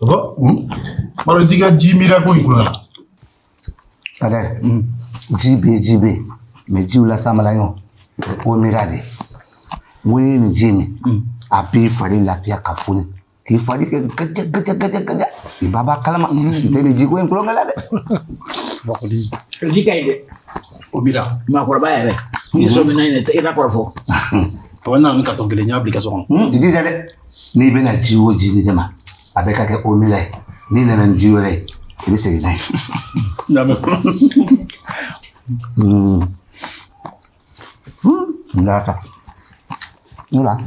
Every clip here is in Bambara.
Papa, maro diga jimira ko ikula. Ada, jibe, me jiula samalanyo, o mirade. Wini ni jimi, api fari lafiya kafuni. Ki fari ke gaja. Ibaba kalama, teni jigo en kulonga lade. Bakoli. Jika ide. O mira. Ma korba yare. Ni so mina ine ira korfo. Papa na nka to gelenya application. Idi jale. Ni bena jiwo jini jama. Abeka ke o mira. Ni na jiwo re. Ibi se nai. Name. Ndafa. Nula.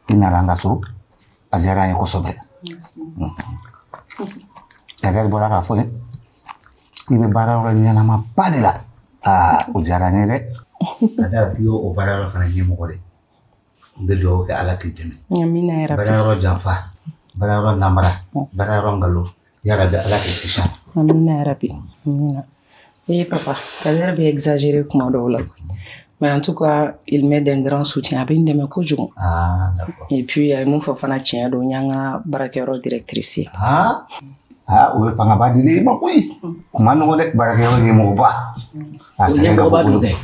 Inalanga so. Ajara yako sobe. Kadari bola ka fo ibe bara ora nyana ma padela ujara nyere ada fio o bara ora fana nyemo kore mbelo ke ala tijene amina ya rabbi bara ora janfa bara ora namara bara ora ngalo ya rabbi ala tisha amina ya rabbi amina papa Kader bi exagéré kuma do la mais en tout cas il met d'un grand soutien abin de me kojugo d'accord et puis mon fa fana tien do nyanga barakero directrice o fanga ba dile ma koy kuma no de barake yo ni mo ba Ni mo ba do de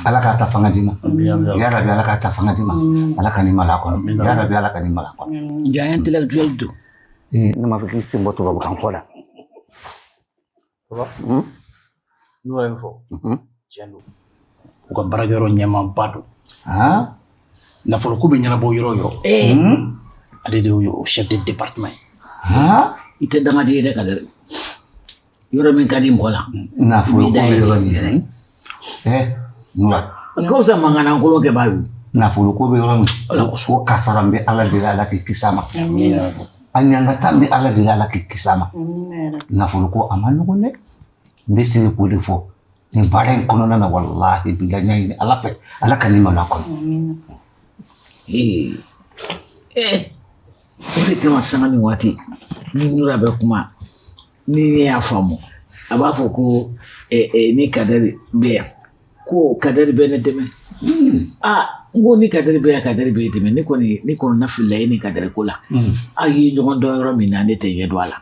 ala ka ta fanga dima ya rabbi ala ka ta fanga dima ala ka ni mala ko ya rabbi ala ka ni mala ko ya intellectuel do ni ma fi simbo to ba kan kola No info. Jendo. Ko baragero nyama bado. Na folo ko be nyana bo yoro. Ade de yo chef de département. Ite dama di de Kader. Yoro min kadi mbola. Na folo ko be yoro ni. Nura. Ko sa mangana ko lo ke bayu. Na folo ko be yoro ni. Ko kasarambe ala de ala ki kisama. Anyanga tambe ala de ala ki kisama. Na folo ko amanu ko ne. Mbese ko de fo. Ni baren kono na wallahi bilanya ni ala fe ala kanima la kono. Ore kama sanga ni wati ni Nura be kuma ni ya famu abafo ko ni Kader be ko Kader be ne deme ngo ni Kader be deme ni ko na filla ni Kader ko la ayi nyogon do yoro mi na ne te yedo ala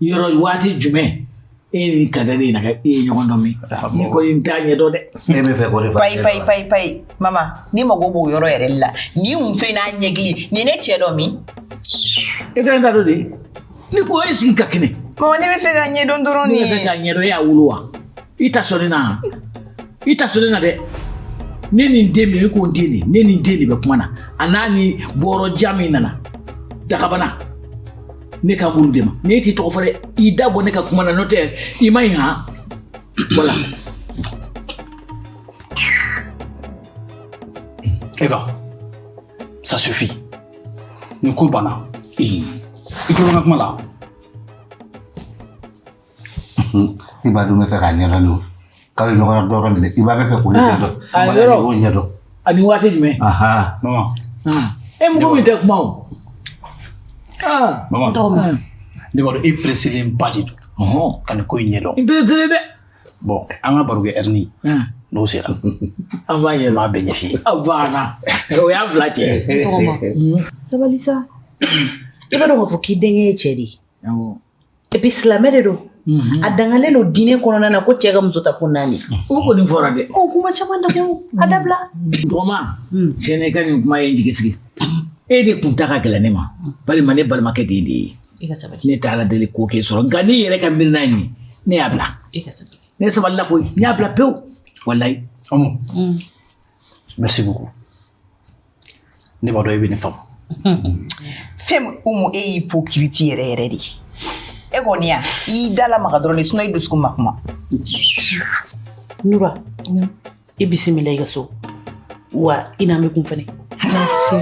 yoro wati jume ni Kader na ka nyogon do mi ni ko intanye do de Ebe fe ko le fa pai mama ni mago bo yoro yerella ni unso ina nyegi ni ne chedo mi e ka nda do de ni ko esi kakine mama ne be fe ganye dondoro ni ni fe ganye do ya wuluwa ita sori na de ne ni ndemi ko ndini ne ni ndeni be kuma na anani boro jami nana dakabana ne ka mulu dema ne ti to fare I dabo ne ka kuma na note I mai ha voilà Eva, ça suffit. Nous coulbana. Il faut que nous là. Ibadu me fe kanyera lu. Kawi no ko do ni iba be fe ko ni do. Ayoro. Ko nyedo. Ani wati jime. Maman. Mo mi te kuma o. Maman. Ne wado e presile mbadi do. Kan ko nyedo. Presile de. Bon, anga baruge erni. No sera. Amanye Ma benefi. Avana. O ya flate. Sabalisa iba do fo ki denge chedi e bi slamere do adangale no dine kono na ko chega mzota kunani O ko ni fora de. o kuma chamanda ko adabla Doma. Jene kan kuma yin jigisigi. E de kunta ka gele ne ma. Bali mane bal make de ndi. e ka sabali Ne tala dele ko ke soro ngani yere kan bir nani. Ne abla. e ka sabali Ne saballa ko ni abla pew. Wallahi. Amu. Merci beaucoup. Ne wado e bene fam. fem umu e hypocrite yere di e gonia I dala magadro le suno idusku makuma Nura e bismillah ga so wa ina me kun fane merci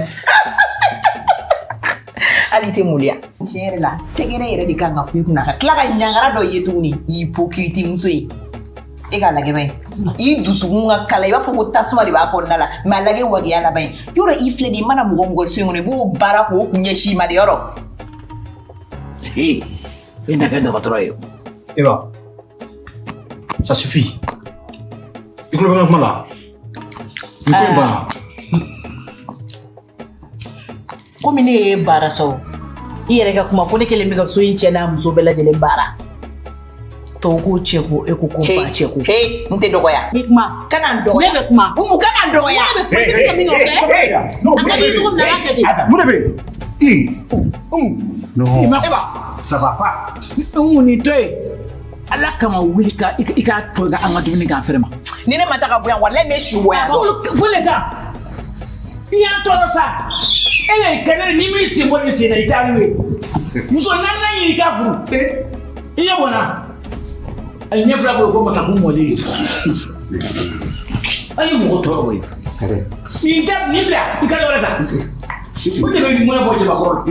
ali te mulia chere la tegere yere di kanga fu kuna ka kla ka nyangara do yetuni hypocrite muso e ga lage bay I dusugun ga kala iba fuko tasuma di ba ko nala ma lage wagi ala bay yoro I fledi mana mugongo sengone bo bara ko kunyeshi ma de yoro Ina kan da patroyo. Eva, ça suffit. Il faut que nous là. Nous coulbana. komi ne ye baara so I yɛrɛ ka kuma ko ne kelen bɛ ka so in cɛ n'a muso bɛɛ lajɛlen baara. Tɔw ko cɛ ko e ko ko ba cɛ ko. N tɛ dɔgɔya. Ni kuma. Kana n dɔgɔya. Ne bɛ kuma. Umu kana n dɔgɔya. Ne bɛ kuma. Qu'est-ce que min kɛ? A ka di cogo min na a kɛ ten. Mun de bɛ yen? Non. Ça va pas. Ni to ye ala kama wuli ka i ka to ka an ka dumuni k'an fɛrɛ ma. Ni ne ma taa ka bɔ yan walahi me si bɔ yan. Fole kan i y'an tɔɔrɔ sa e ye kɛnɛ ni min sen bɔ nin sen na i t'a ye muso naaninan ɲini k'a furu i ye bɔnna a ye ɲɛ fila bolo ko masakun mɔlen a ye mɔgɔ tɔɔrɔ o ye nin bila i ka yɔrɔ ta o de bɛ mɔnɛ bɔ cɛbakɔrɔ la.